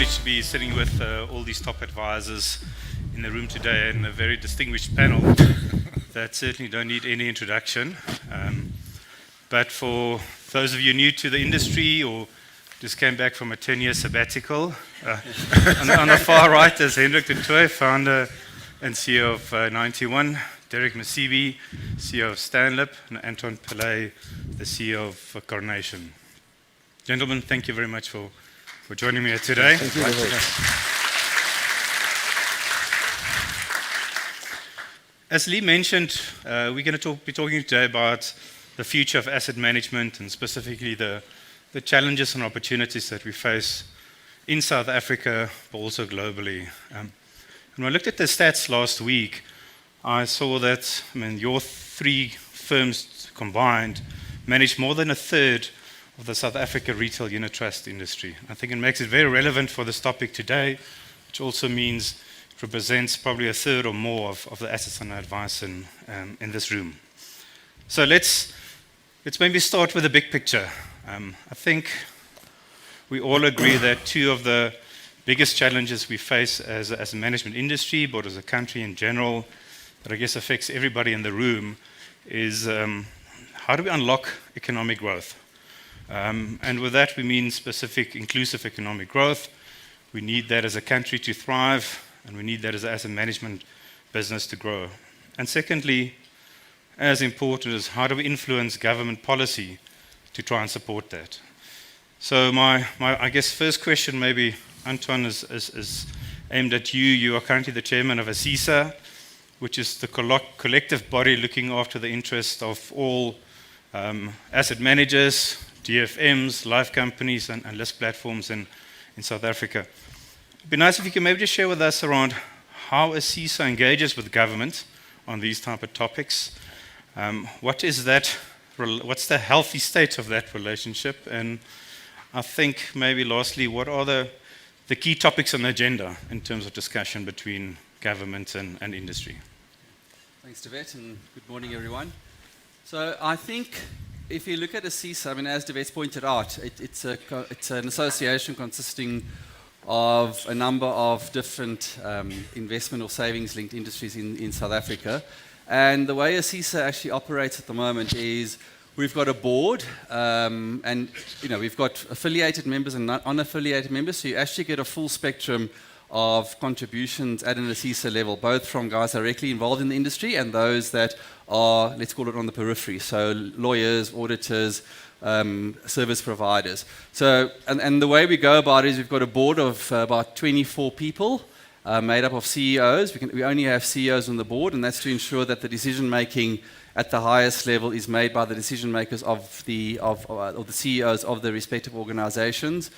privileged to be sitting with all these top advisors in the room today and a very distinguished panel that certainly don't need any introduction. But for those of you new to the industry or just came back from a 10-year sabbatical, on the far right is Hendrik de Tooy, founder and CEO of INN8, Derek Masibi, CEO of Stanlip, and Anton Pillay, the CEO of Coronation. Gentlemen, thank you very much for joining me here today. Thank you very much. As Lee mentioned, we're going to be talking today about the future of asset management and specifically the challenges and opportunities that we face in South Africa, but also globally. And when I looked at the stats last week, I saw that your three firms combined manage more than a third of the South Africa retail unit trust industry. I think it makes it very relevant for this topic today, which also means it represents probably a third or more of the assets under advice in this room. So let's maybe start with the big picture. I think we all agree that two of the biggest challenges we face as a management industry, but as a country in general, that I guess affects everybody in the room, is how do we unlock economic growth? And with that, we mean specific inclusive economic growth. We need that as a country to thrive, and we need that as a management business to grow. And secondly, as important is how do we influence government policy to try and support that? So my I guess first question maybe, Anton, is aimed at you. You are currently the chairman of ASISA, which is the collective body looking after the interest of all asset managers, DFMs, life companies, and list platforms in South Africa. It'd be nice if you could maybe just share with us around how ASISA engages with government on these type of topics. What's the healthy state of that relationship? And I think maybe lastly, what are the key topics on the agenda in terms of discussion between government and industry? Thanks, Devet, and good morning, everyone. So I think if you look at ASISA, as Devet's pointed out, it's an association consisting of a number of different investment or savings-linked industries in South Africa. And the way ASISA actually operates at the moment is we've got a board, and we've got affiliated members and unaffiliated members, so you actually get a full spectrum of contributions at an ASISA level, both from guys directly involved in the industry and those that are, let's call it, on the periphery, so lawyers, auditors, service providers. So, and the way we go about it is we've got a board of about 24 people made up of CEOs. We only have CEOs on the board, and that's to ensure that the decision-making at the highest level is made by the decision-makers of the CEOs of the respective organizations.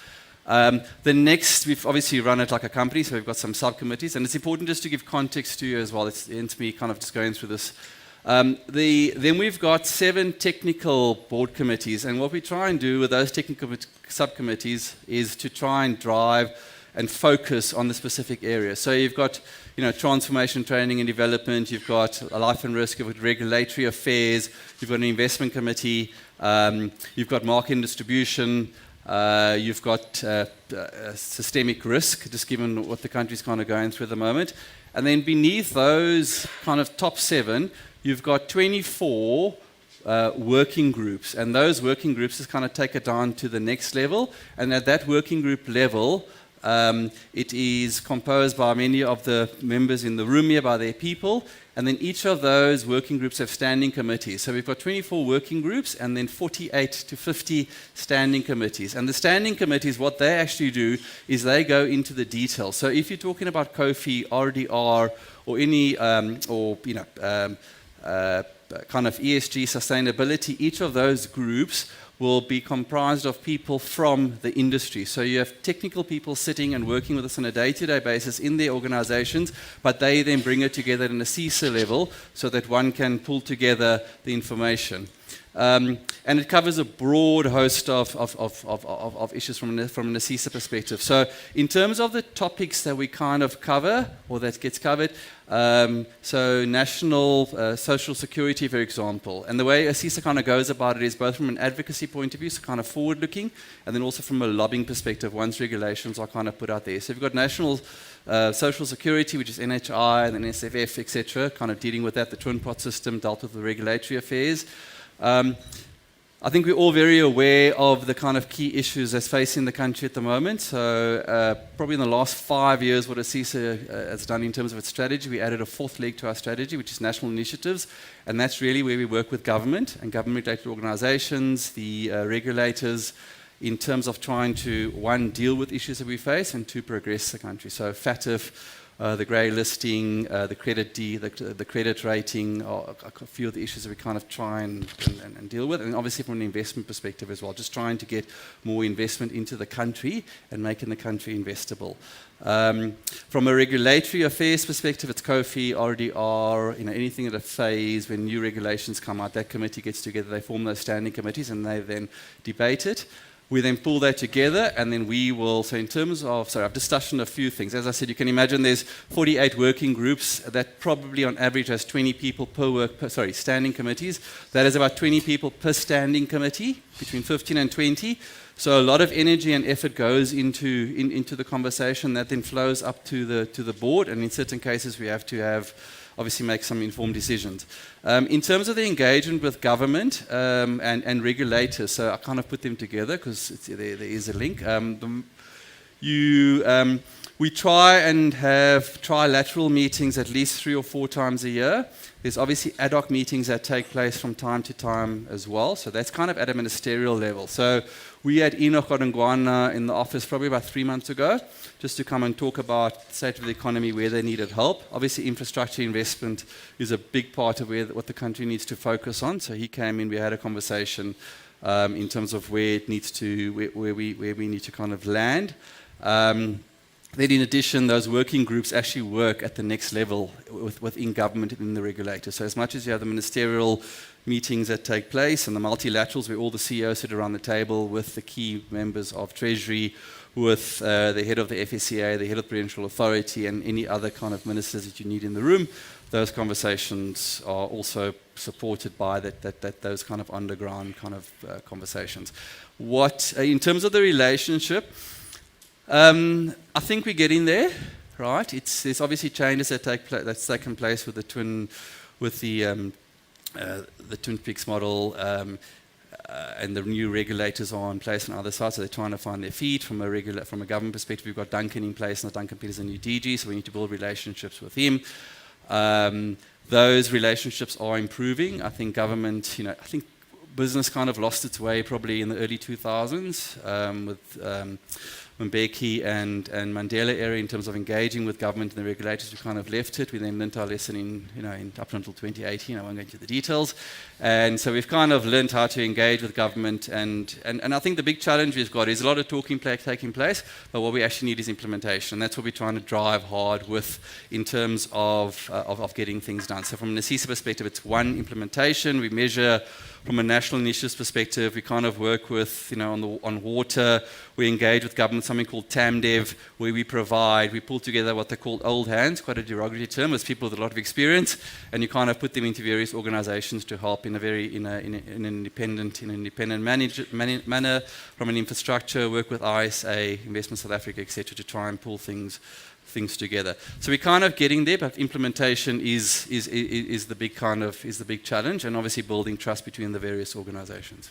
We've obviously run it like a company, so we've got some subcommittees, and it's important just to give context to you as well. It's me kind of just going through this. Then we've got 7 technical board committees, and what we try and do with those technical subcommittees is to try and drive and focus on the specific areas. So you've got transformation, training and development, you've got life and risk, you've got regulatory affairs, you've got an investment committee, you've got market and distribution, you've got systemic risk, just given what the country's kind of going through at the moment. And then beneath those kind of top 7, you've got 24 working groups. And those working groups just kind of take it down to the next level. And at that working group level, it is composed by many of the members in the room here, by their people. And then each of those working groups have standing committees. So we've got 24 working groups and then 48 to 50 standing committees. And the standing committees, what they actually do is they go into the details. So if you're talking about COFI, RDR, or any, kind of ESG sustainability, each of those groups will be comprised of people from the industry. So you have technical people sitting and working with us on a day-to-day basis in their organizations, but they then bring it together in a CISA level so that one can pull together the information. And it covers a broad host of issues from an ASISA perspective. So in terms of the topics that we kind of cover, or that gets covered, so national social security, for example. And the way ASISA kind of goes about it is both from an advocacy point of view, so kind of forward-looking, and then also from a lobbying perspective once regulations are kind of put out there. So we've got national social security, which is NHI, and then SFF, etc., kind of dealing with that. The twin pot system dealt with the regulatory affairs. I think we're all very aware of the kind of key issues that's facing the country at the moment. So probably in the last 5 years, what ASISA has done in terms of its strategy, we added a fourth leg to our strategy, which is national initiatives. And that's really where we work with government and government-related organizations, the regulators, in terms of trying to, one, deal with issues that we face, and two, progress the country. So FATF, the grey listing, the credit rating, are a few of the issues that we kind of try and deal with. And obviously from an investment perspective as well, just trying to get more investment into the country and making the country investable. From a regulatory affairs perspective, it's COFI, RDR, anything at a phase when new regulations come out, that committee gets together, they form those standing committees and they then debate it. We then pull that together, and then we will, so in terms of, sorry, I've just touched on a few things. As I said, you can imagine there's 48 working groups that probably on average has 20 people standing committees. That is about 20 people per standing committee, between 15 and 20. So a lot of energy and effort goes into the conversation that then flows up to the board, and in certain cases we have to obviously make some informed decisions. In terms of the engagement with government and regulators, so I kind of put them together because there is a link. We try and have trilateral meetings at least 3 or 4 times a year. There's obviously ad hoc meetings that take place from time to time as well. So that's kind of at a ministerial level. So we had Enoch Godongwana in the office probably about 3 months ago, just to come and talk about the state of the economy, where they needed help. Obviously, infrastructure investment is a big part of what the country needs to focus on. So he came in, we had a conversation in terms of where we need to kind of land. Then in addition, those working groups actually work at the next level within government and in the regulator. So as much as you have the ministerial meetings that take place and the multilaterals where all the CEOs sit around the table with the key members of Treasury, with the head of the FSCA, the head of the Prudential Authority, and any other kind of ministers that you need in the room, those conversations are also supported by those kind of underground kind of conversations. In terms of the relationship, I think we're getting there, right? There's obviously changes that's taken place with the Twin Peaks model, and the new regulators are in place on other sides, so they're trying to find their feet. From a government perspective, we've got Duncan in place, and Duncan Peters is a new DG, so we need to build relationships with him. Those relationships are improving. I think government, I think business kind of lost its way probably in the early 2000s with Mbeki and Mandela era in terms of engaging with government and the regulators. We kind of left it. We then learned our lesson in up until 2018. I won't go into the details. And so we've kind of learned how to engage with government. And I think the big challenge we've got is a lot of talking taking place, but what we actually need is implementation. And that's what we're trying to drive hard with in terms of getting things done. So from an ASISA perspective, it's one, implementation. We measure from a national initiatives perspective. We kind of work with, on water. We engage with government, something called TAMDEV, where we pull together what they call old hands, quite a derogatory term, as people with a lot of experience, and you kind of put them into various organizations to help in an independent manner from an infrastructure, work with ISA, Investment South Africa, etc., to try and pull things together. So we're kind of getting there, but implementation is the big challenge, and obviously building trust between the various organizations.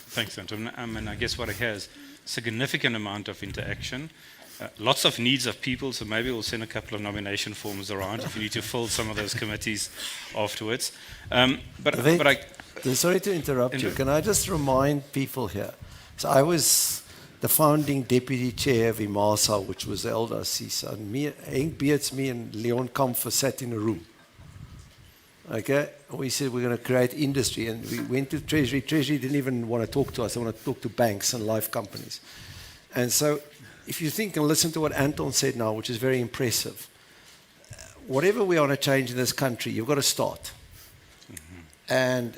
Thanks, Anton. And I guess what it has, significant amount of interaction, lots of needs of people, so maybe we'll send a couple of nomination forms around if you need to fill some of those committees afterwards. Sorry to interrupt you. Can I just remind people here? So I was the founding deputy chair of IMASA, which was the old ASISA. And Henk Beets, me and Leon Kampfer sat in a room. Okay? We said we're going to create industry. And we went to Treasury. Treasury didn't even want to talk to us. They want to talk to banks and life companies. And so if you think and listen to what Anton said now, which is very impressive, whatever we want to change in this country, you've got to start. Mm-hmm. And,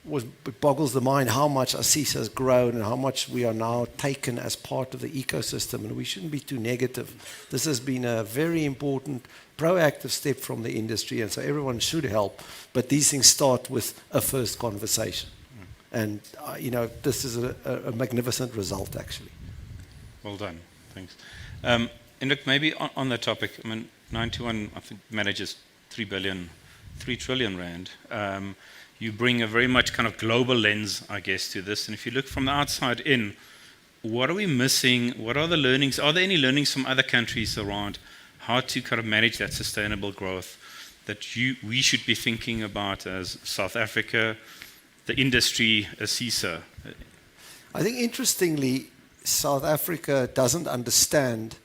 it boggles the mind how much ASISA has grown and how much we are now taken as part of the ecosystem, and we shouldn't be too negative. This has been a very important proactive step from the industry, and so everyone should help, but these things start with a first conversation. And this is a magnificent result, actually. Well done. Thanks. And look, maybe on that topic, I mean, 91, I think, manages 3 trillion rand. You bring a very much kind of global lens, I guess, to this. And if you look from the outside in, what are we missing? What are the learnings? Are there any learnings from other countries around how to kind of manage that sustainable growth that we should be thinking about as South Africa, the industry, ASISA? I think, interestingly, South Africa doesn't understand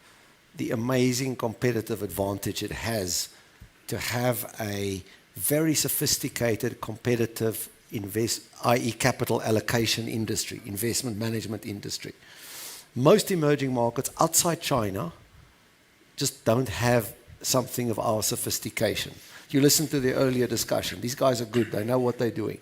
the amazing competitive advantage it has to have a very sophisticated, competitive, i.e. capital allocation industry, investment management industry. Most emerging markets outside China just don't have something of our sophistication. You listen to the earlier discussion. These guys are good. They know what they're doing.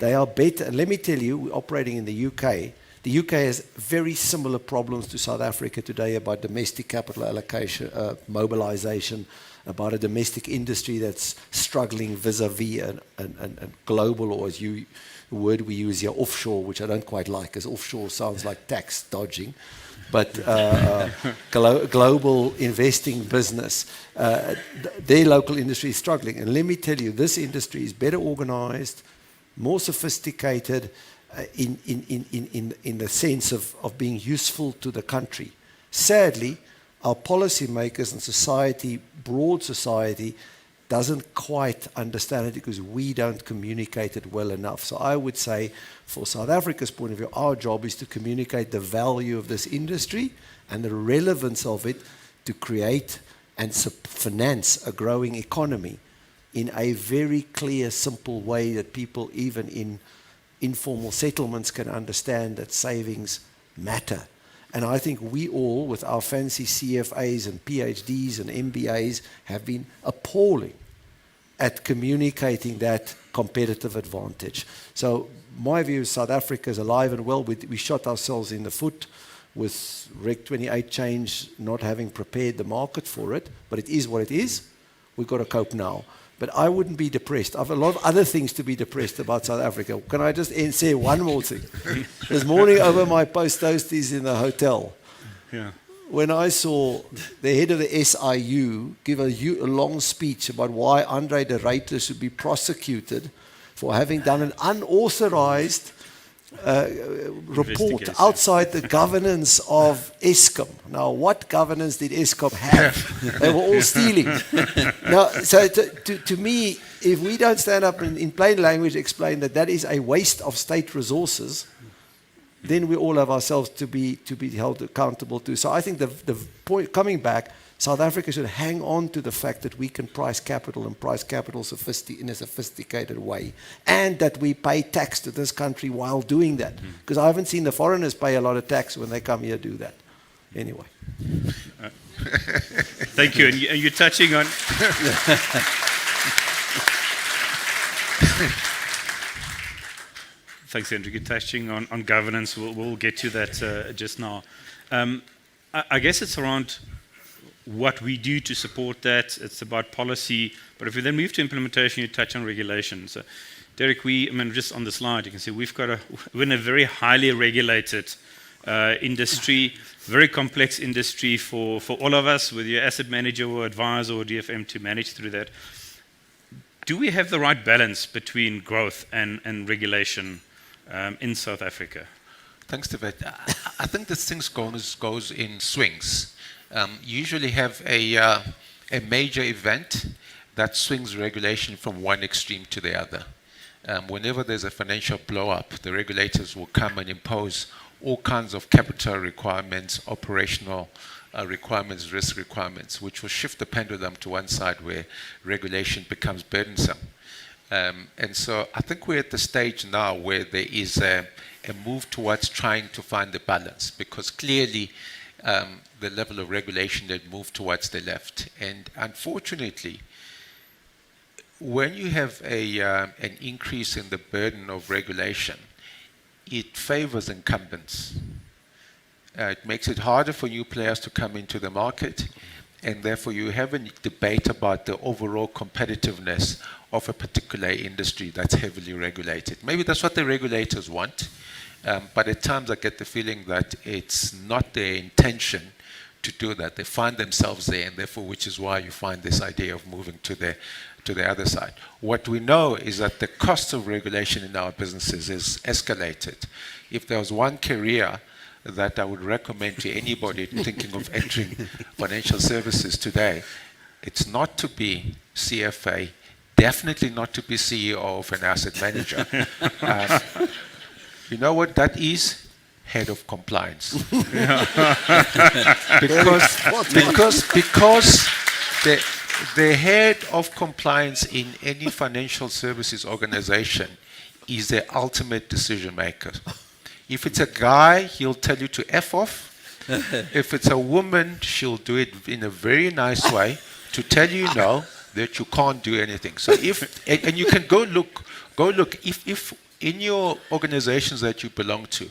They are better. And let me tell you, we're operating in the UK. The UK has very similar problems to South Africa today about domestic capital allocation, mobilization, about a domestic industry that's struggling vis-a-vis and global, or as the word we use here, offshore, which I don't quite like, because offshore sounds like tax dodging. But global investing business, their local industry is struggling. And let me tell you, this industry is better organized, more sophisticated in the sense of being useful to the country. Sadly, our policymakers and society, broad society, doesn't quite understand it because we don't communicate it well enough. So I would say, for South Africa's point of view, our job is to communicate the value of this industry and the relevance of it to create and finance a growing economy in a very clear, simple way that people, even in informal settlements, can understand that savings matter. And I think we all, with our fancy CFAs and PhDs and MBAs, have been appalling at communicating that competitive advantage. So my view is South Africa is alive and well. We shot ourselves in the foot with Reg 28 change, not having prepared the market for it, but it is what it is. We've got to cope now. But I wouldn't be depressed. I have a lot of other things to be depressed about South Africa. Can I just say one more thing? This morning over my post-toasties in the hotel, when I saw the head of the SIU give a long speech about why Andre de Ruyter should be prosecuted for having done an unauthorized report outside the governance of Eskom. Now, what governance did Eskom have? They were all stealing. Now, so to me, if we don't stand up and in plain language explain that that is a waste of state resources, then we all have ourselves to be held accountable to. So I think the point, coming back, South Africa should hang on to the fact that we can price capital and price capital in a sophisticated way, and that we pay tax to this country while doing that. Because I haven't seen the foreigners pay a lot of tax when they come here to do that. Anyway. Thank you. And you're touching on... Thanks, Andrew. You're touching on governance. We'll get to that just now. I guess it's around what we do to support that. It's about policy. But if we then move to implementation, you touch on regulation. So, Derek, just on the slide, you can see we're in a very highly regulated industry, very complex industry for all of us, whether you're asset manager or advisor or DFM, to manage through that. Do we have the right balance between growth and regulation in South Africa? Thanks, David. I think this thing goes in swings. You usually have a major event that swings regulation from one extreme to the other. Whenever there's a financial blow-up, the regulators will come and impose all kinds of capital requirements, operational requirements, risk requirements, which will shift the pendulum to one side where regulation becomes burdensome. And so I think we're at the stage now where there is a move towards trying to find the balance, because clearly the level of regulation had moved towards the left. And unfortunately, when you have an increase in the burden of regulation, it favors incumbents. It makes it harder for new players to come into the market, and therefore you have a debate about the overall competitiveness of a particular industry that's heavily regulated. Maybe that's what the regulators want, but at times I get the feeling that it's not their intention to do that. They find themselves there, and therefore, which is why you find this idea of moving to the other side. What we know is that the cost of regulation in our businesses is escalated. If there was one career that I would recommend to anybody thinking of entering financial services today, it's not to be CFA, definitely not to be CEO of an asset manager. You know what that is? Head of compliance. because the head of compliance in any financial services organization is the ultimate decision maker. If it's a guy, he'll tell you to F off. If it's a woman, she'll do it in a very nice way to tell you no, that you can't do anything. So and you can go look, if in your organizations that you belong to,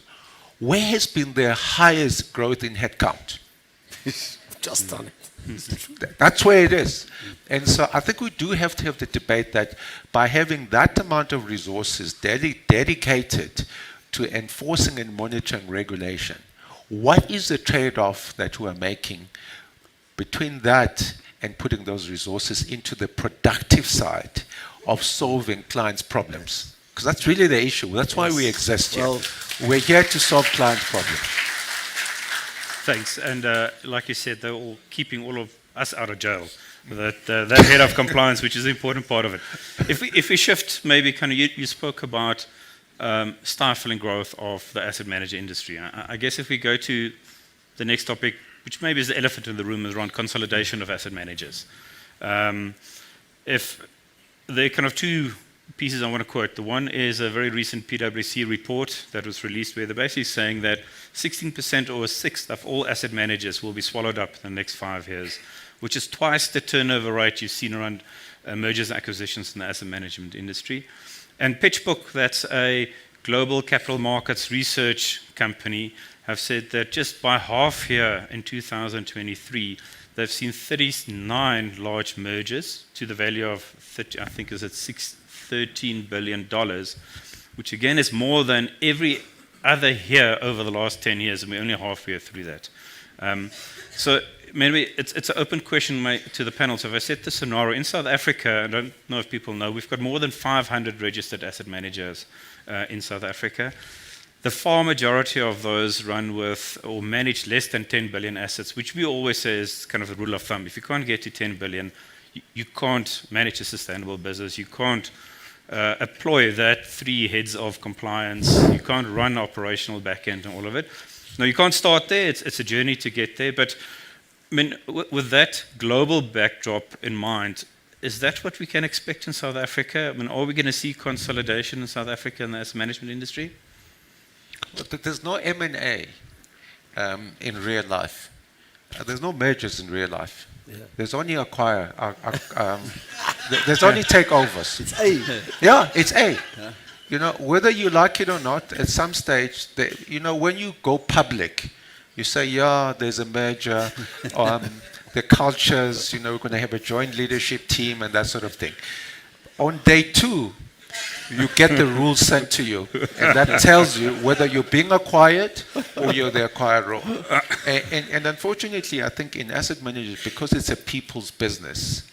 where has been the highest growth in headcount? Just done it. That's where it is. And so I think we do have to have the debate that by having that amount of resources dedicated to enforcing and monitoring regulation, what is the trade-off that we are making between that and putting those resources into the productive side of solving clients' problems? Because that's really the issue. That's why we exist here. Well, we're here to solve client problems. Thanks. And like you said, they're all keeping all of us out of jail. That head of compliance, which is an important part of it. If we shift, maybe kind of, you spoke about stifling growth of the asset manager industry. I guess if we go to the next topic, which maybe is the elephant in the room, is around consolidation of asset managers. If there are kind of two pieces I want to quote. The one is a very recent PwC report that was released where they're basically saying that 16% or a sixth of all asset managers will be swallowed up in the next 5 years, which is twice the turnover rate you've seen around mergers and acquisitions in the asset management industry. And PitchBook, that's a global capital markets research company, have said that just by half year in 2023, they've seen 39 large mergers to the value of, I think is it $13 billion, which again is more than every other year over the last 10 years, and we're only halfway through that. So maybe it's an open question to the panel. So if I set the scenario, in South Africa, I don't know if people know, we've got more than 500 registered asset managers in South Africa. The far majority of those run with or manage less than 10 billion assets, which we always say is kind of the rule of thumb. If you can't get to 10 billion, you can't manage a sustainable business. You can't employ that 3 heads of compliance. You can't run operational backend and all of it. No, you can't start there. It's a journey to get there. But I mean, with that global backdrop in mind, is that what we can expect in South Africa? I mean, are we going to see consolidation in South Africa in the asset management industry? Well, there's no M&A in real life. There's no mergers in real life. Yeah. There's only there's only takeovers. It's A. Yeah, it's A. Yeah. You know, whether you like it or not, at some stage, you know, when you go public, you say, yeah, there's a merger, the cultures, you know, we're going to have a joint leadership team and that sort of thing. On day 2, you get the rules sent to you, and that tells you whether you're being acquired or you're the acquirer. And unfortunately, I think in asset managers, because it's a people's business,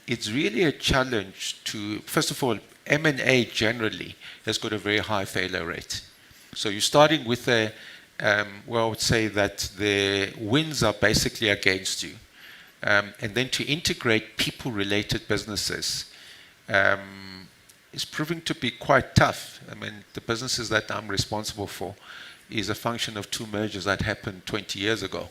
it's really a challenge to, first of all, M&A generally has got a very high failure rate. So you're starting with I would say that the wins are basically against you. And then to integrate people-related businesses is proving to be quite tough. I mean, the businesses that I'm responsible for is a function of 2 mergers that happened 20 years ago.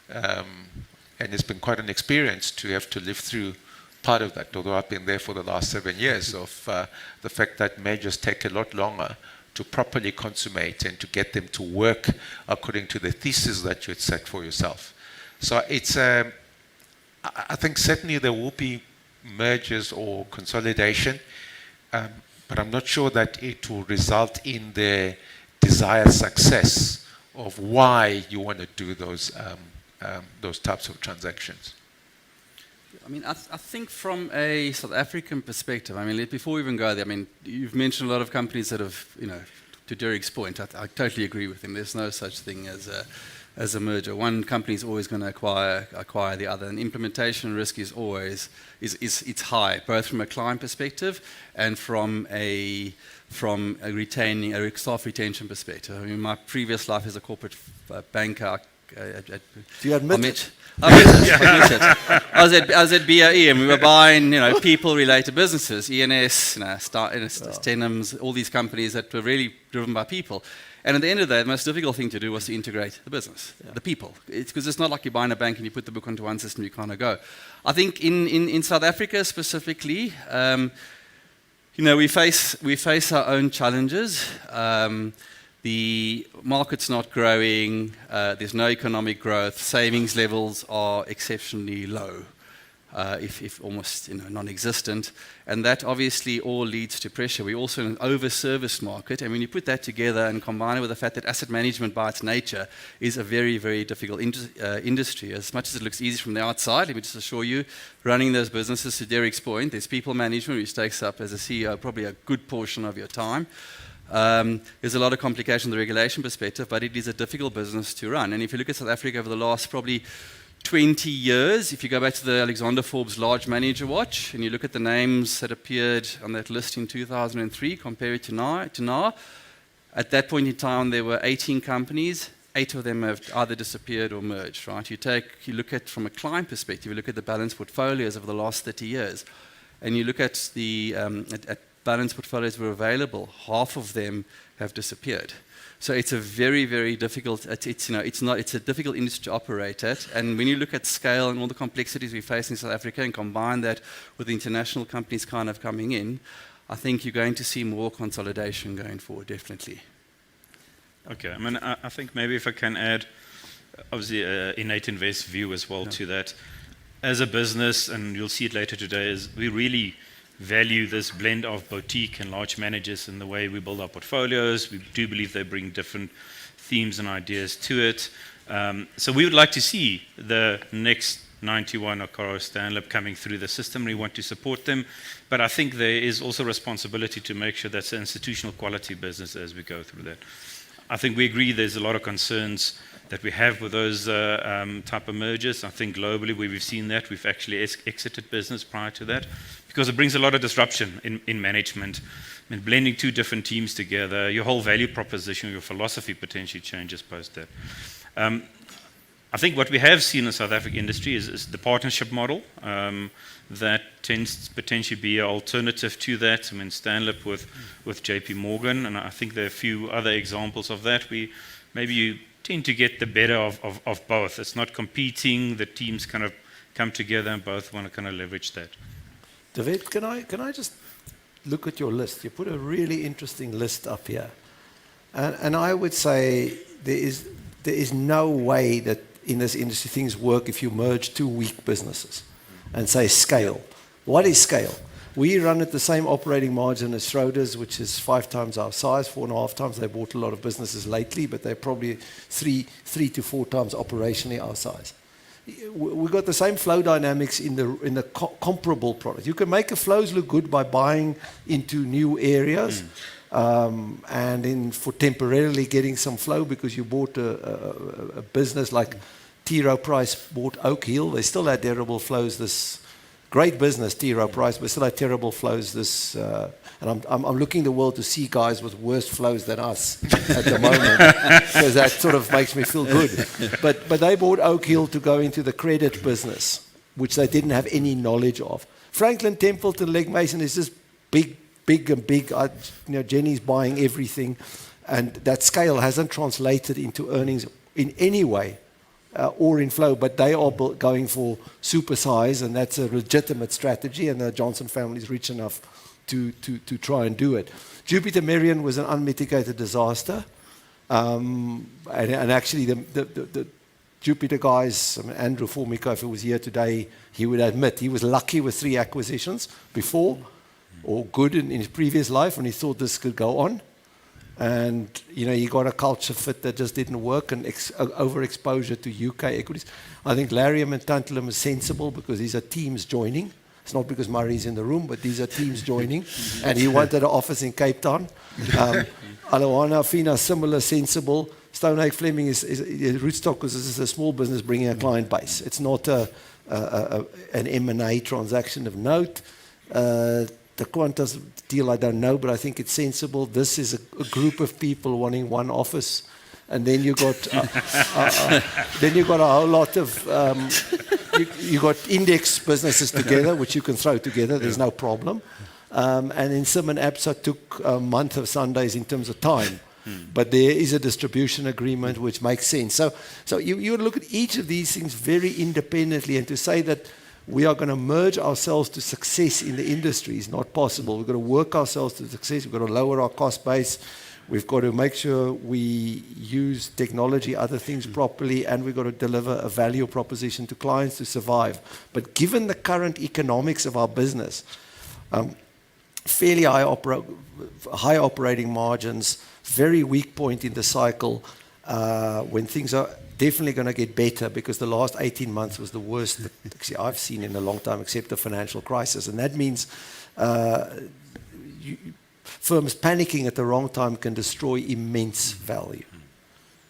And it's been quite an experience to have to live through part of that, although I've been there for the last 7 years, of the fact that mergers take a lot longer to properly consummate and to get them to work according to the thesis that you had set for yourself. So it's, I think certainly there will be mergers or consolidation, but I'm not sure that it will result in the desired success of why you want to do those types of transactions. I mean, I think from a South African perspective, I mean, before we even go there, I mean, you've mentioned a lot of companies that have, you know, to Derek's point, I totally agree with him. There's no such thing as a merger. One company is always going to acquire the other, and implementation risk is always it's high, both from a client perspective and from a staff retention perspective. I mean, my previous life as a corporate banker. Do you admit it? I admit it. I was at BAE and we were buying, you know, people-related businesses, ENS, Stenhams, all these companies that were really driven by people. And at the end of the day, the most difficult thing to do was to integrate the business, the people. Because it's not like you're buying a bank and you put the book onto one system, you kind of go. I think in South Africa specifically, you know, we face our own challenges. The market's not growing, there's no economic growth, savings levels are exceptionally low, if almost, you know, non-existent, and that obviously all leads to pressure. We're also in an over-serviced market, and when you put that together and combine it with the fact that asset management by its nature is a very, very difficult industry. As much as it looks easy from the outside, let me just assure you, running those businesses, to Derek's point, there's people management, which takes up, as a CEO, probably a good portion of your time. There's a lot of complication from the regulation perspective, but it is a difficult business to run. And if you look at South Africa over the last probably 20 years, if you go back to the Alexander Forbes Large Manager Watch and you look at the names that appeared on that list in 2003, compare it to now, at that point in time there were 18 companies, 8 of them have either disappeared or merged, right? You look at, from a client perspective, you look at the balanced portfolios over the last 30 years, and you look at the at balanced portfolios were available, half of them have disappeared. So it's a very, very difficult, it's a difficult industry to operate at. And when you look at scale and all the complexities we face in South Africa and combine that with the international companies kind of coming in, I think you're going to see more consolidation going forward, definitely. Okay, I mean, I think maybe if I can add, obviously, INN8 Invest view as well to that. As a business, and you'll see it later today, is we really value this blend of boutique and large managers in the way we build our portfolios. We do believe they bring different themes and ideas to it. So we would like to see the next 91 or Caro Stanlip coming through the system. We want to support them. But I think there is also responsibility to make sure that's an institutional quality business as we go through that. I think we agree there's a lot of concerns that we have with those type of mergers. I think globally where we've seen that, we've actually exited business prior to that because it brings a lot of disruption in management. I mean, blending two different teams together, your whole value proposition, your philosophy potentially changes post that. I think what we have seen in the South African industry is the partnership model. That tends to potentially be an alternative to that. I mean, Stanlip with JP Morgan, and I think there are a few other examples of that. Maybe you tend to get the better of both. It's not competing, the teams kind of come together and both want to kind of leverage that. David, can I just look at your list? You put a really interesting list up here. And I would say there is no way that in this industry things work if you merge two weak businesses and say scale. What is scale? We run at the same operating margin as Schroders, which is 5 times our size, 4.5 times. They bought a lot of businesses lately, but they're probably 3 to 4 times operationally our size. We've got the same flow dynamics in the comparable product. You can make the flows look good by buying into new areas and for temporarily getting some flow because you bought a business like T. Rowe Price bought Oak Hill. They still had terrible flows this. Great business, T. Rowe Price, but still had terrible flows this. And I'm looking the world to see guys with worse flows than us at the moment, because that sort of makes me feel good. But they bought Oak Hill to go into the credit business, which they didn't have any knowledge of. Franklin Templeton Legg Mason is just big. Jenny's buying everything, and that scale hasn't translated into earnings in any way. Or in flow, but they are going for super size, and that's a legitimate strategy, and the Johnson family is rich enough to try and do it. Jupiter Merian was an unmitigated disaster, and actually the Jupiter guys, Andrew Formica, if he was here today, he would admit he was lucky with 3 acquisitions before, or good in his previous life, and he thought this could go on. And, he got a culture fit that just didn't work, and overexposure to UK equities. I think Lariam and Tantalum is sensible because these are teams joining. It's not because Murray's in the room, but these are teams joining. And he wanted an office in Cape Town. Alawana, Fina, similar, sensible. Stonehaig Fleming is Rootstock because this is a small business bringing a client base. It's not an M&A transaction of note. The Qantas deal, I don't know, but I think it's sensible. This is a group of people wanting one office. And then you got a whole lot of you got index businesses together, which you can throw together. There's no problem. And then Sim and Absa took a month of Sundays in terms of time. But there is a distribution agreement which makes sense. So you look at each of these things very independently, and to say that we are going to merge ourselves to success in the industry is not possible. We've got to work ourselves to success. We've got to lower our cost base. We've got to make sure we use technology, other things properly, and we've got to deliver a value proposition to clients to survive. But given the current economics of our business, fairly high operating margins, very weak point in the cycle, when things are definitely going to get better, because the last 18 months was the worst that actually I've seen in a long time, except the financial crisis. And that means firms panicking at the wrong time can destroy immense value.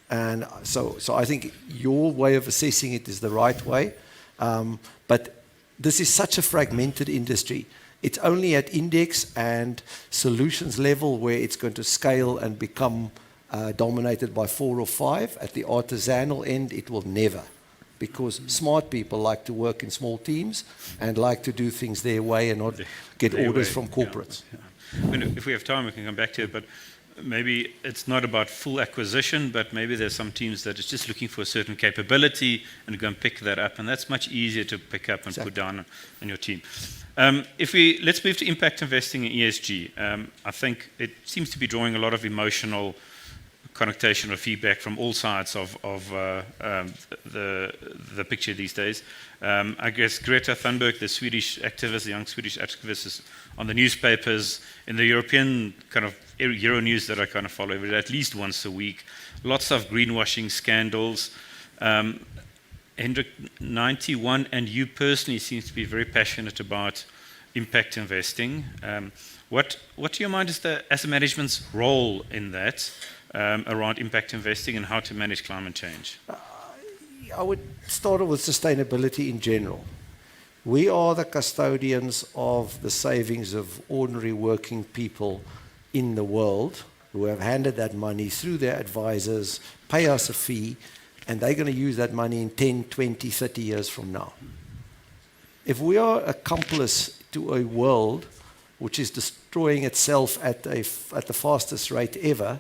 And so I think your way of assessing it is the right way. But this is such a fragmented industry. It's only at index and solutions level where it's going to scale and become dominated by 4 or 5. At the artisanal end, it will never. Because smart people like to work in small teams and like to do things their way and not get orders from corporates. Yeah. If we have time, we can come back to it, but maybe it's not about full acquisition, but maybe there's some teams that is just looking for a certain capability and go and pick that up, and that's much easier to pick up and put down on your team. Let's move to impact investing in ESG. I think it seems to be drawing a lot of emotional connotation or feedback from all sides of the picture these days. I guess Greta Thunberg, the Swedish activist, the young Swedish activist, is on the newspapers in the European kind of Euro news that I kind of follow at least once a week. Lots of greenwashing scandals. Hendrik, 91, and you personally seem to be very passionate about impact investing. What to your mind is the asset management's role in that, around impact investing and how to manage climate change? I would start off with sustainability in general. We are the custodians of the savings of ordinary working people in the world who have handed that money through their advisors, pay us a fee, and they're going to use that money in 10, 20, 30 years from now. If we are accomplice to a world which is destroying itself at the fastest rate ever,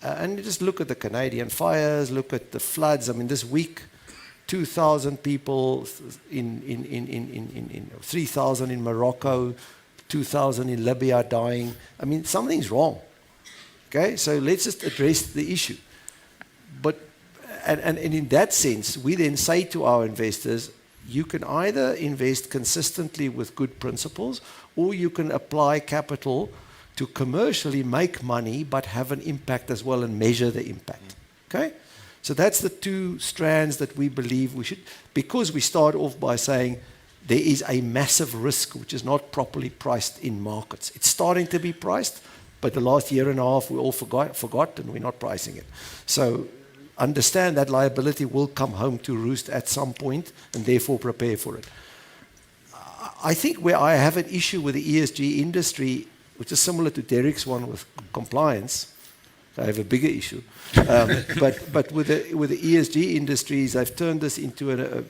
and you just look at the Canadian fires, look at the floods. I mean, this week, 2,000 people in 3,000 in Morocco, 2,000 in Libya dying. I mean, something's wrong. Okay, so let's just address the issue. And in that sense, we then say to our investors, you can either invest consistently with good principles, or you can apply capital to commercially make money but have an impact as well and measure the impact. Okay? So that's the two strands that we believe we should, because we start off by saying there is a massive risk which is not properly priced in markets. It's starting to be priced, but the last year and a half we all forgot and we're not pricing it. So understand that liability will come home to roost at some point and therefore prepare for it. I think where I have an issue with the ESG industry, which is similar to Derek's one with compliance, I have a bigger issue. But with the ESG industries, they've turned this into a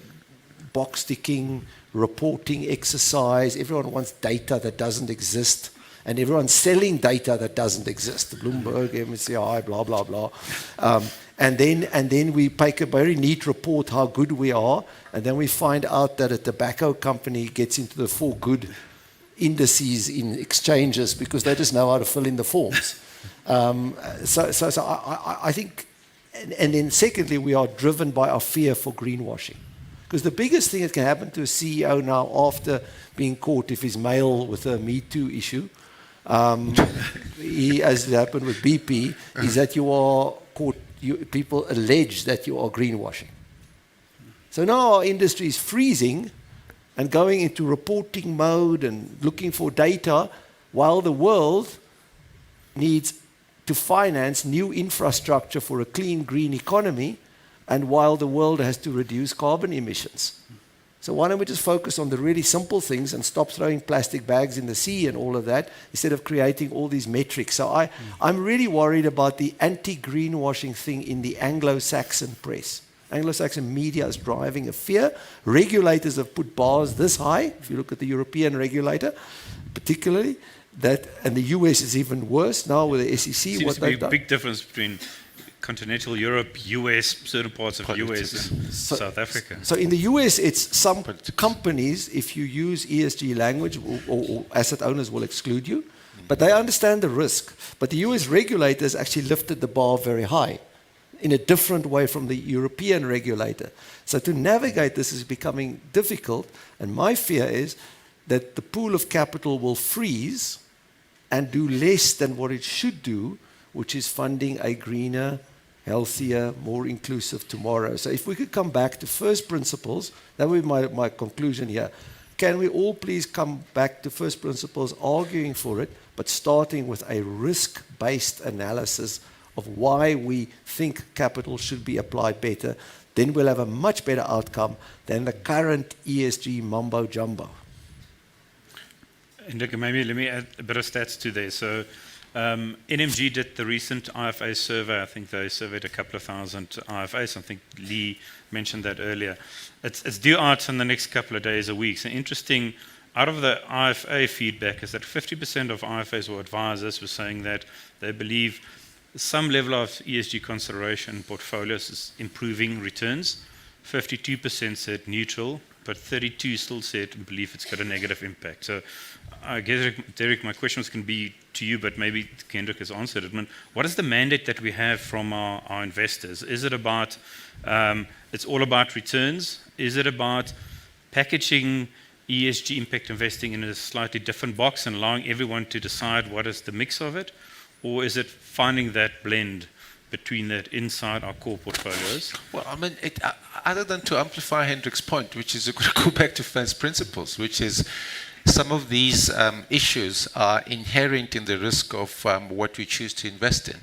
box-ticking, reporting exercise. Everyone wants data that doesn't exist, and everyone's selling data that doesn't exist. Bloomberg, MSCI, blah, blah, blah. And then we make a very neat report how good we are, and then we find out that a tobacco company gets into the 4 good indices in exchanges because they just know how to fill in the forms. So I think and then secondly, we are driven by our fear for greenwashing. Because the biggest thing that can happen to a CEO now after being caught, if he's male with a Me Too issue, as it happened with BP, is that you are caught, people allege that you are greenwashing. So now our industry is freezing and going into reporting mode and looking for data while the world needs to finance new infrastructure for a clean, green economy, and while the world has to reduce carbon emissions. So why don't we just focus on the really simple things and stop throwing plastic bags in the sea and all of that, instead of creating all these metrics? So I'm really worried about the anti-greenwashing thing in the Anglo-Saxon press. Anglo-Saxon media is driving a fear. Regulators have put bars this high, if you look at the European regulator, particularly, and the US is even worse now with the SEC. Seems to be a big difference between continental Europe, US, certain parts of the US, and South Africa. So in the US, it's some companies, if you use ESG language, or asset owners will exclude you, but they understand the risk. But the US regulators actually lifted the bar very high in a different way from the European regulator. So to navigate this is becoming difficult, and my fear is that the pool of capital will freeze and do less than what it should do, which is funding a greener, healthier, more inclusive tomorrow. So if we could come back to first principles, that would be my conclusion here. Can we all please come back to first principles, arguing for it, but starting with a risk-based analysis of why we think capital should be applied better? Then we'll have a much better outcome than the current ESG mumbo-jumbo. And maybe let me add a bit of stats to there. So NMG did the recent IFA survey. I think they surveyed a couple of thousand IFAs. I think Lee mentioned that earlier. It's due out in the next couple of days or weeks. And interesting, out of the IFA feedback is that 50% of IFAs or advisors were saying that they believe some level of ESG consideration in portfolios is improving returns. 52% said neutral, but 32% still said believe it's got a negative impact. So I guess, Derek, my questions can be to you, but maybe Kendrick has answered it. What is the mandate that we have from our investors? Is it about, it's all about returns? Is it about packaging ESG impact investing in a slightly different box and allowing everyone to decide what is the mix of it? Or is it finding that blend between that inside our core portfolios? Well, I mean, other than to amplify Hendrik's point, which is to go back to first principles, which is some of these issues are inherent in the risk of what we choose to invest in.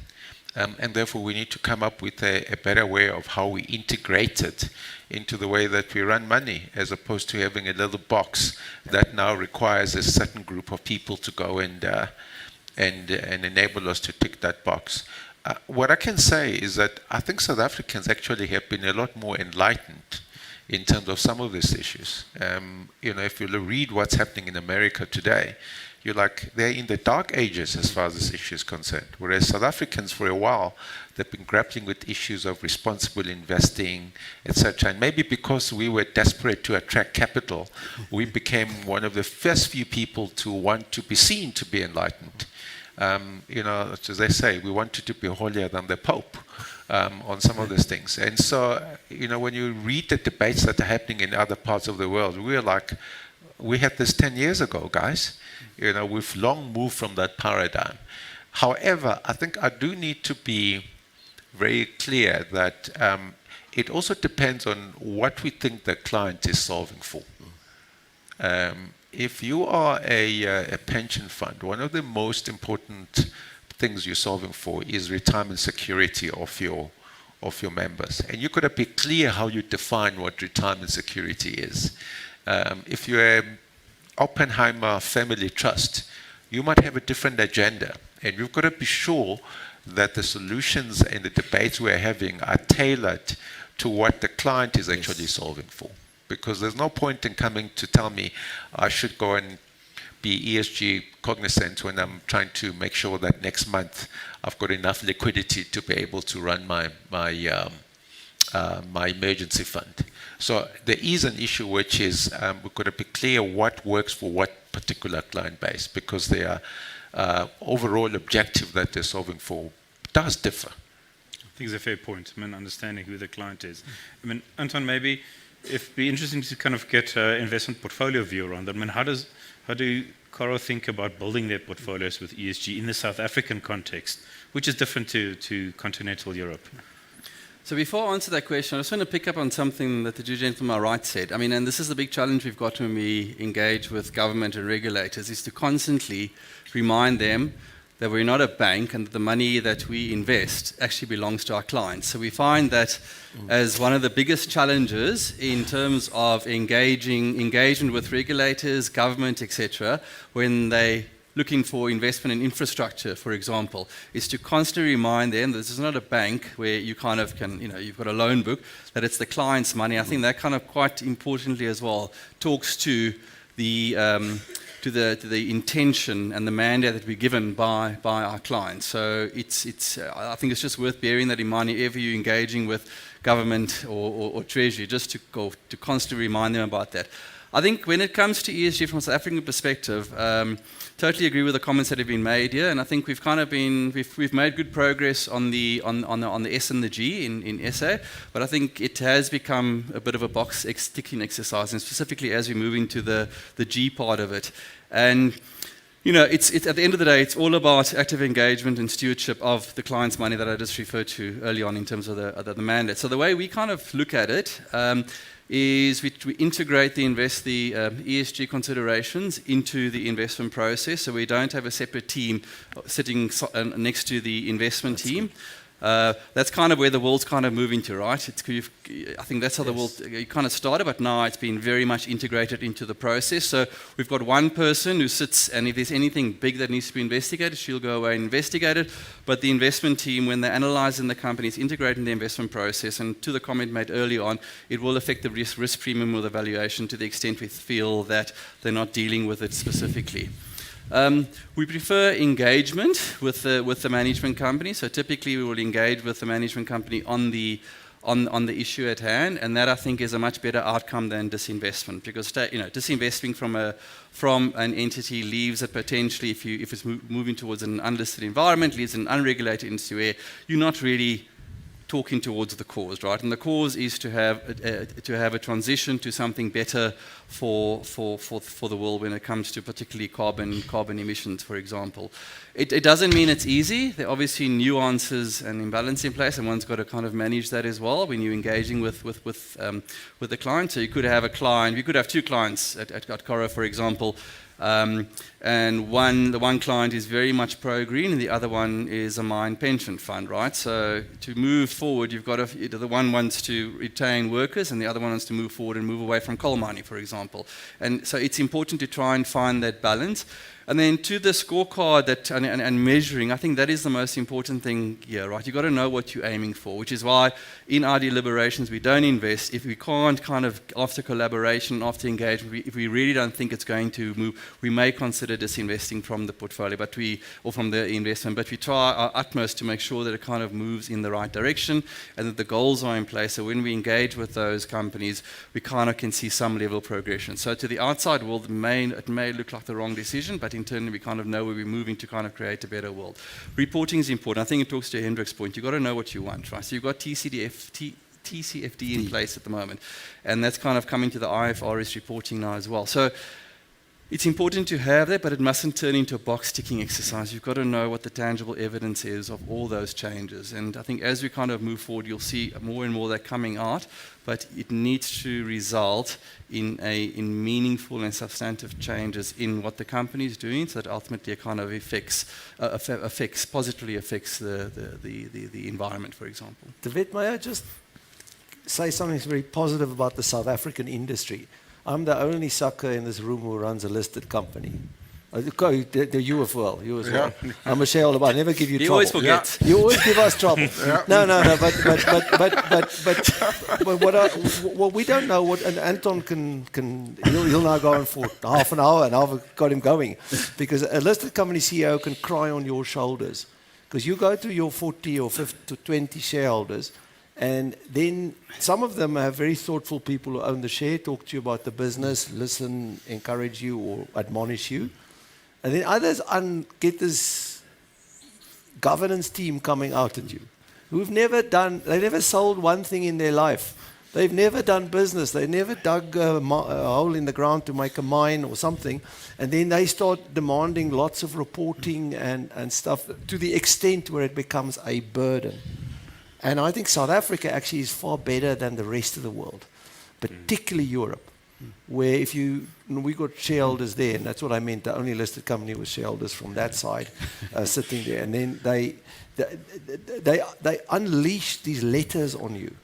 And therefore, we need to come up with a better way of how we integrate it into the way that we run money, as opposed to having a little box that now requires a certain group of people to go and enable us to tick that box. What I can say is that I think South Africans actually have been a lot more enlightened in terms of some of these issues. If you read what's happening in America today, you're like, they're in the dark ages as far as this issue is concerned. Whereas South Africans, for a while, they've been grappling with issues of responsible investing, etc. And maybe because we were desperate to attract capital, we became one of the first few people to want to be seen to be enlightened. As they say, we wanted to be holier than the Pope on some of these things. And so, when you read the debates that are happening in other parts of the world, we're like, we had this 10 years ago, guys. We've long moved from that paradigm. However, I think I do need to be very clear that it also depends on what we think the client is solving for. If you are a pension fund, one of the most important things you're solving for is retirement security of your members. And you've got to be clear how you define what retirement security is. If you're an Oppenheimer Family Trust, you might have a different agenda. And you've got to be sure that the solutions and the debates we're having are tailored to what the client is actually solving for. Because there's no point in coming to tell me I should go and be ESG cognizant when I'm trying to make sure that next month I've got enough liquidity to be able to run my emergency fund. So there is an issue which is we've got to be clear what works for what particular client base, because their overall objective that they're solving for does differ. think it's a fair point. I mean, understanding who the client is. I mean, Anton, maybe it'd be interesting to kind of get an investment portfolio view around that. I mean, how do Coro think about building their portfolios with ESG in the South African context, which is different to continental Europe? So before I answer that question, I just want to pick up on something that the two gentlemen on my right said. I mean, and this is the big challenge we've got when we engage with government and regulators, is to constantly remind them that we're not a bank and that the money that we invest actually belongs to our clients. So we find that as one of the biggest challenges in terms of engagement with regulators, government, etc., when they looking for investment in infrastructure, for example, is to constantly remind them that this is not a bank where you kind of can, you've got a loan book, that it's the client's money. I think that kind of quite importantly as well talks to the intention and the mandate that we're given by our clients. So I think it's just worth bearing that in mind whenever you're engaging with government or treasury, just to constantly remind them about that. I think when it comes to ESG from a South African perspective, totally agree with the comments that have been made here, and I think we've made good progress on the S and the G in SA, but I think it has become a bit of a box ticking exercise, and specifically as we move into the G part of it. And it's at the end of the day, it's all about active engagement and stewardship of the client's money that I just referred to early on in terms of the mandate. So the way we kind of look at it is we integrate the ESG considerations into the investment process, so we don't have a separate team sitting next to the investment team. That's kind of where the world's kind of moving to, right? I think that's how the world kind of started, but now it's been very much integrated into the process. So we've got one person who sits, and if there's anything big that needs to be investigated, she'll go away and investigate it. But the investment team, when they're analysing the companies, integrating the investment process, and to the comment made early on, it will affect the risk premium or the valuation to the extent we feel that they're not dealing with it specifically. We prefer engagement with the management company. So typically we will engage with the management company on the issue at hand, and that I think is a much better outcome than disinvestment, because disinvesting from an entity leaves it potentially, if it's moving towards an unlisted environment, leaves an unregulated industry where you're not really talking towards the cause, right? And the cause is to have a transition to something better for the world when it comes to particularly carbon emissions, for example. It doesn't mean it's easy. There are obviously nuances and imbalance in place, and one's got to kind of manage that as well when you're engaging with the client. So you could have two clients at Coro, for example. And the one client is very much pro-green, and the other one is a mine pension fund, right? So to move forward, you've got the one wants to retain workers, and the other one wants to move forward and move away from coal mining, for example. And so it's important to try and find that balance. And then to the scorecard and measuring, I think that is the most important thing here, right? You've got to know what you're aiming for, which is why in our deliberations we don't invest if we can't kind of, after collaboration, after engagement, if we really don't think it's going to move, we may consider disinvesting from the portfolio, or from the investment, but we try our utmost to make sure that it kind of moves in the right direction and that the goals are in place. So when we engage with those companies, we kind of can see some level of progression. So to the outside world, it may look like the wrong decision, but internally we kind of know where we're moving to kind of create a better world. Reporting is important. I think it talks to Hendrik's point. You've got to know what you want, right? So you've got TCFD in place at the moment, and that's kind of coming to the IFRS reporting now as well. So it's important to have that, but it mustn't turn into a box-ticking exercise. You've got to know what the tangible evidence is of all those changes. And I think as we kind of move forward, you'll see more and more that coming out, but it needs to result in meaningful and substantive changes in what the company is doing, so that ultimately it kind of positively affects the environment, for example. David, may I just say something very positive about the South African industry? I'm the only sucker in this room who runs a listed company. You as well. Yeah. I'm a shareholder, but I never give you trouble. You always forget. You always give us trouble. Yeah. No. But what we don't know, and Anton he'll now go on for half an hour, and I've got him going, because a listed company CEO can cry on your shoulders, because you go to your 40 or 50 to 20 shareholders. And then some of them have very thoughtful people who own the share, talk to you about the business, listen, encourage you or admonish you. And then others get this governance team coming out at you. who've they never sold one thing in their life. They've never done business. They never dug a hole in the ground to make a mine or something. And then they start demanding lots of reporting and stuff to the extent where it becomes a burden. And I think South Africa actually is far better than the rest of the world, particularly Europe, where we got shareholders there, and that's what I meant. The only listed company was shareholders from that side sitting there. And then they unleash these letters on you.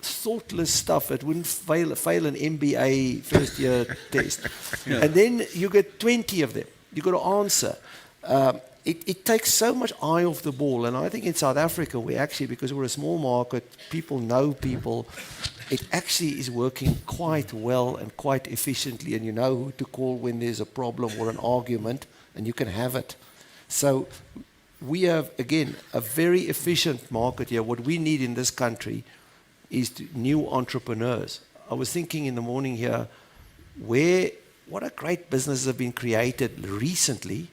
Thoughtless stuff that wouldn't fail an MBA first year test. And then you get 20 of them. You've got to answer. It takes so much eye off the ball. And I think in South Africa, we actually, because we're a small market, people know people, it actually is working quite well and quite efficiently. And you know who to call when there's a problem or an argument, and you can have it. So we have, again, a very efficient market here. What we need in this country is new entrepreneurs. I was thinking in the morning here, what a great businesses have been created recently,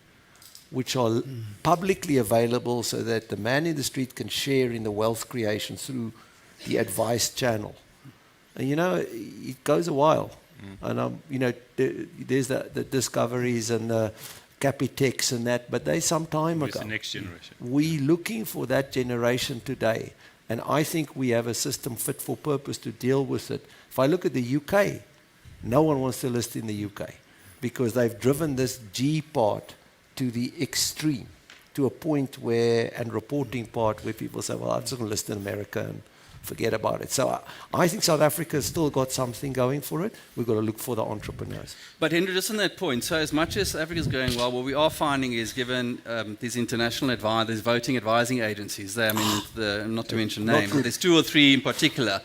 which are publicly available so that the man in the street can share in the wealth creation through the advice channel. And it goes a while. And there's the Discoveries and the Capitex and that, but they some time ago. It's the next generation. We're looking for that generation today. And I think we have a system fit for purpose to deal with it. If I look at the UK, no one wants to list in the UK because they've driven this G part to the extreme, to a point and reporting part where people say, well, I'm just going to list in America and forget about it. So I think South Africa has still got something going for it. We've got to look for the entrepreneurs. But Henry, just on that point, so as much as Africa's going well, what we are finding is given these international these voting advising agencies, not to mention names, there's 2 or 3 in particular.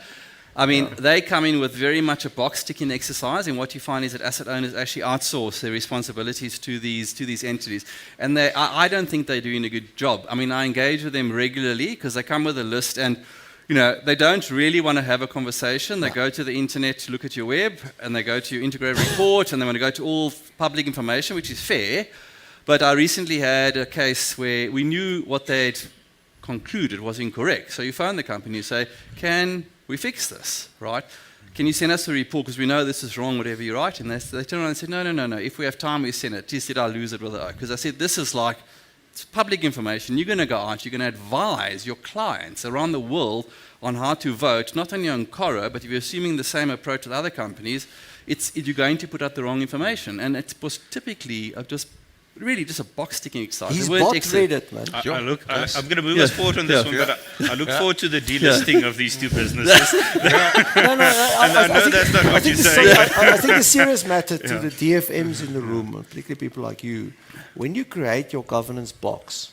They come in with very much a box-ticking exercise, and what you find is that asset owners actually outsource their responsibilities to these entities. And I don't think they're doing a good job. I engage with them regularly because they come with a list and they don't really want to have a conversation. They go to the internet to look at your web, and they go to your integrated report, and they want to go to all public information, which is fair. But I recently had a case where we knew what they'd concluded was incorrect. So you phone the company, you say, can we fix this, right? Can you send us a report, because we know this is wrong, whatever you write? And they turn around and say, no. If we have time, we send it. Geez, did I lose it with it? Because I said, this is it's public information. You're going to go out, you're going to advise your clients around the world on how to vote, not only on Coro, but if you're assuming the same approach with other companies, you're going to put out the wrong information. And it was typically just a box-ticking exercise. He's read it, man. I'm going to move us forward on this one, but I look forward to the delisting of these 2 businesses. I know that's not what you're saying. I think a serious matter to the DFMs in the room, particularly people like you, when you create your governance box,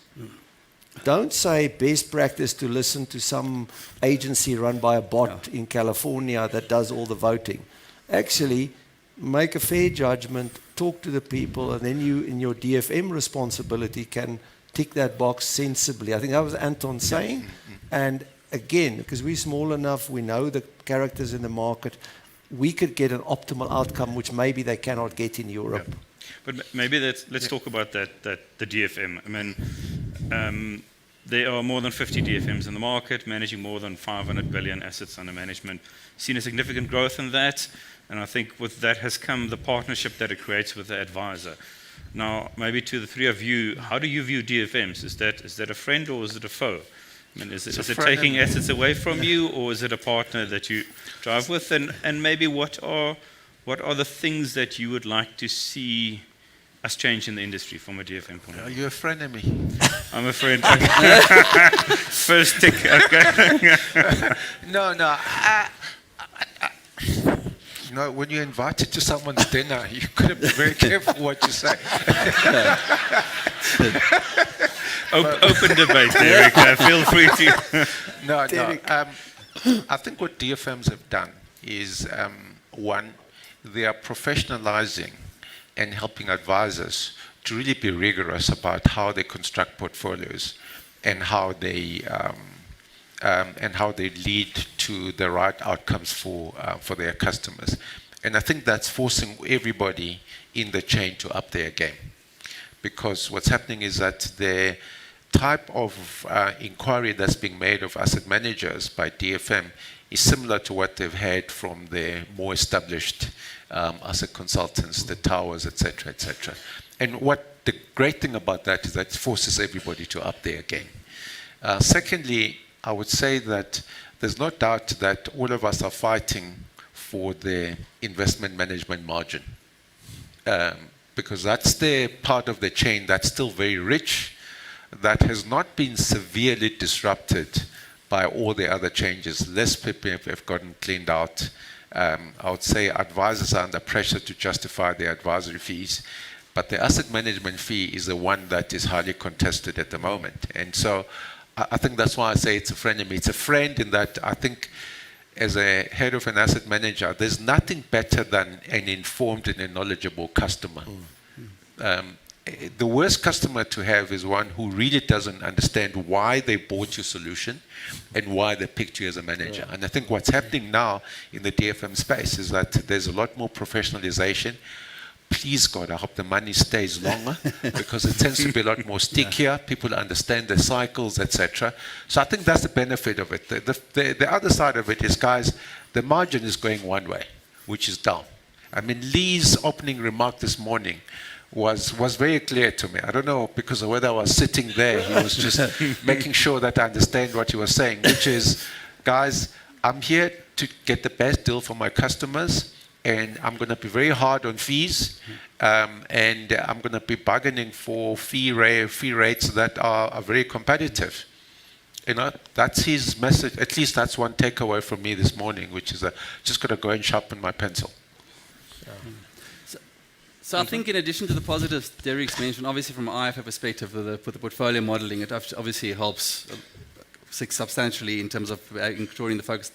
don't say best practice to listen to some agency run by a bot in California that does all the voting. Actually, make a fair judgment, talk to the people, and then you, in your DFM responsibility, can tick that box sensibly. I think that was Anton saying. And again, because we're small enough, we know the characters in the market, we could get an optimal outcome, which maybe they cannot get in Europe. Yeah. But maybe let's talk about the DFM. There are more than 50 DFMs in the market, managing more than 500 billion assets under management. Seen a significant growth in that, and I think with that has come the partnership that it creates with the advisor. Now, maybe to the 3 of you, how do you view DFMs? Is that a friend or is it a foe? Is it taking assets away from you, or is it a partner that you drive with? And maybe what are the things that you would like to see us change in the industry from a DFM point of view? Are you a friend of me? I'm a friend. First tick. Okay. No. When you're invited to someone's dinner, you've got to be very careful what you say. Open debate, Derek. Feel free to. No. I think what DFMs have done is, one, they are professionalizing and helping advisors to really be rigorous about how they construct portfolios and how they lead to the right outcomes for their customers. And I think that's forcing everybody in the chain to up their game. Because what's happening is that type of inquiry that's being made of asset managers by DFM is similar to what they've had from the more established asset consultants, the towers, etc., etc. And what the great thing about that is that it forces everybody to up their game. Secondly, I would say that there's no doubt that all of us are fighting for the investment management margin, because that's the part of the chain that's still very rich, that has not been severely disrupted by all the other changes. Less people have gotten cleaned out. I would say advisors are under pressure to justify their advisory fees, but the asset management fee is the one that is highly contested at the moment. And so I think that's why I say it's a friend of me. It's a friend in that I think as a head of an asset manager, there's nothing better than an informed and a knowledgeable customer. The worst customer to have is one who really doesn't understand why they bought your solution and why they picked you as a manager. And I think what's happening now in the DFM space is that there's a lot more professionalization. Please God, I hope the money stays longer because it tends to be a lot more stickier. People understand the cycles, etc. So I think that's the benefit of it. The other side of it is, guys, the margin is going one way, which is down. I mean, Lee's opening remark this morning was very clear to me. I don't know, because of whether I was sitting there, he was just making sure that I understand what he was saying, which is, guys, I'm here to get the best deal for my customers, and I'm going to be very hard on fees, and I'm going to be bargaining for fee rates that are very competitive. You know, that's his message. At least that's one takeaway from me this morning, which is just got to go and sharpen my pencil. So I think in addition to the positives Derek's mentioned, obviously from an IFA perspective, with the portfolio modeling, it obviously helps substantially in terms of drawing the focus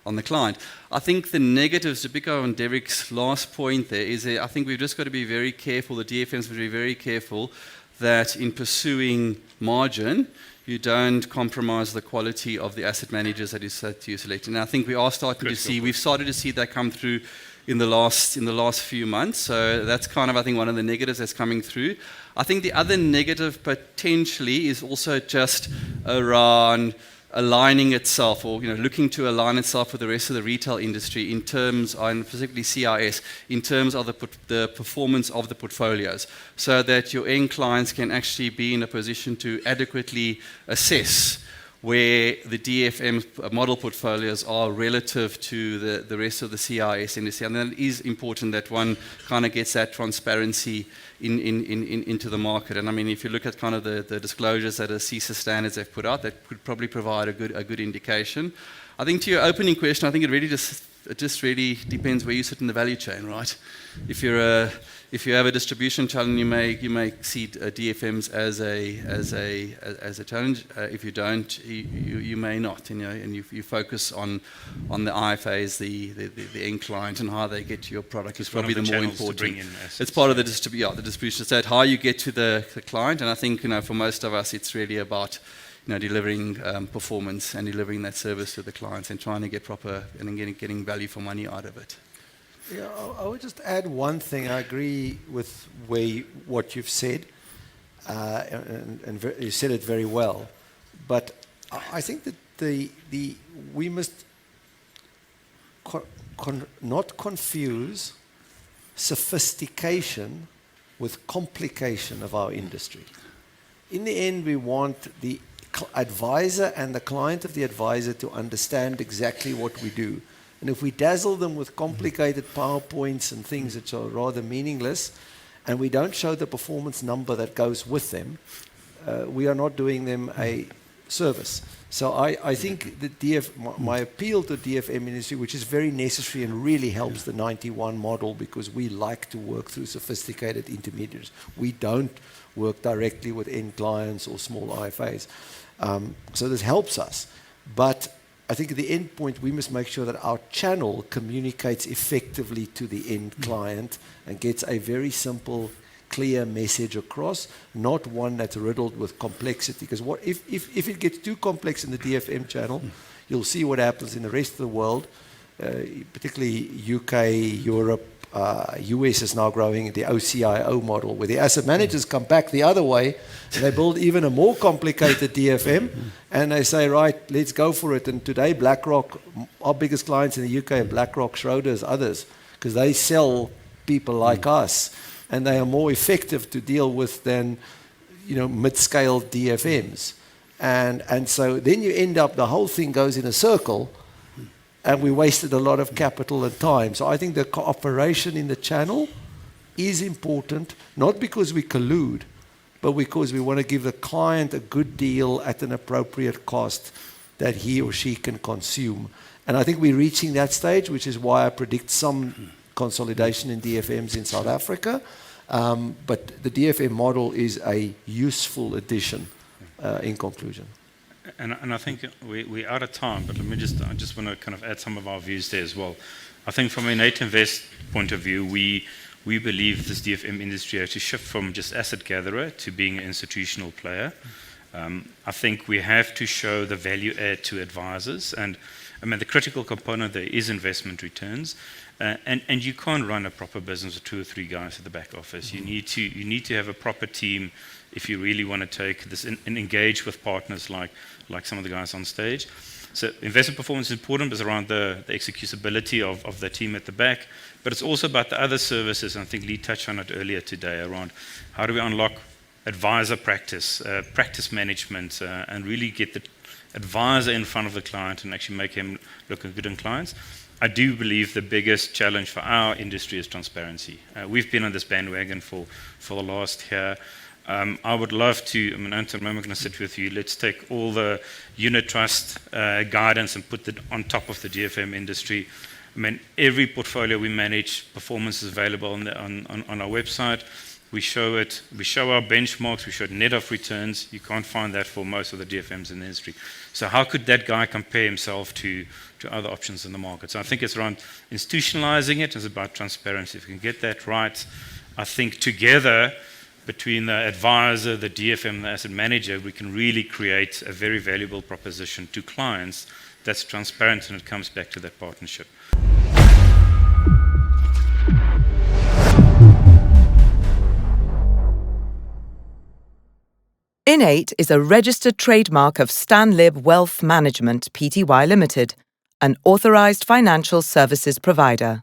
on the client. I think the negatives, to pick up on Derek's last point there, is I think we've just got to be very careful, the DFMs will be very careful that in pursuing margin, you don't compromise the quality of the asset managers that you select. And I think we are starting to see, we've started to see that come through in the last few months. So that's kind of, I think, one of the negatives that's coming through. I think the other negative potentially is also just around aligning itself, or looking to align itself with the rest of the retail industry in terms, and particularly CIS, in terms of the performance of the portfolios, so that your end clients can actually be in a position to adequately assess where the DFM model portfolios are relative to the rest of the CIS industry. And then it is important that one kind of gets that transparency into the market. And I mean, if you look at kind of the disclosures that the CISA standards have put out, that could probably provide a good indication. I think to your opening question, I think it just really depends where you sit in the value chain, right? If you have a distribution challenge, you may see DFMs as a challenge. If you don't, you may not. And you focus on the IFAs, the end client, and how they get to your product is probably the more important. It's part of the distribution. So how you get to the client, and I think for most of us, it's really about delivering performance and delivering that service to the clients and trying to get proper and getting value for money out of it. Yeah, I would just add one thing. I agree with what you've said, and you said it very well. But I think that we must not confuse sophistication with complication of our industry. In the end, we want the advisor and the client of the advisor to understand exactly what we do. And if we dazzle them with complicated PowerPoints and things which are rather meaningless, and we don't show the performance number that goes with them, we are not doing them a service. So I think that my appeal to DFM industry, which is very necessary and really helps the 91 model, because we like to work through sophisticated intermediaries. We don't work directly with end clients or small IFAs. So this helps us. But I think at the end point, we must make sure that our channel communicates effectively to the end client and gets a very simple, clear message across, not one that's riddled with complexity. Because if it gets too complex in the DFM channel, you'll see what happens in the rest of the world, particularly UK, Europe, US is now growing the OCIO model, where the asset managers come back the other way and they build even a more complicated DFM and they say, right, let's go for it. And today, BlackRock, our biggest clients in the UK are BlackRock, Schroders, others, because they sell people like us and they are more effective to deal with than mid-scale DFMs. And so then you end up, the whole thing goes in a circle, and we wasted a lot of capital and time. So I think the cooperation in the channel is important, not because we collude, but because we want to give the client a good deal at an appropriate cost that he or she can consume. And I think we're reaching that stage, which is why I predict some consolidation in DFMs in South Africa. But the DFM model is a useful addition in conclusion. And I think we're out of time, but I just want to kind of add some of our views there as well. I think from an INN8 Invest point of view, we believe this DFM industry has to shift from just asset gatherer to being an institutional player. I think we have to show the value add to advisors, and I mean the critical component there is investment returns, and you can't run a proper business with 2 or 3 guys at the back office. You need to have a proper team if you really want to take this and engage with partners like some of the guys on stage. So investment performance is important, but it's around the executability of the team at the back, but it's also about the other services, and I think Lee touched on it earlier today, around how do we unlock advisor practice, practice management, and really get the advisor in front of the client and actually make him look good in clients. I do believe the biggest challenge for our industry is transparency. We've been on this bandwagon for the last year. I would love to, Anton, I'm going to sit with you. Let's take all the unit trust guidance and put it on top of the DFM industry. Every portfolio we manage, performance is available on our website. We show it, we show our benchmarks, we show net of returns. You can't find that for most of the DFMs in the industry. So how could that guy compare himself to other options in the market? So I think it's around institutionalizing it. It's about transparency. If we can get that right, I think together, between the advisor, the DFM, and the asset manager, we can really create a very valuable proposition to clients that's transparent, and it comes back to that partnership. INN8 is a registered trademark of Stanlib Wealth Management Pty Limited, an authorized financial services provider.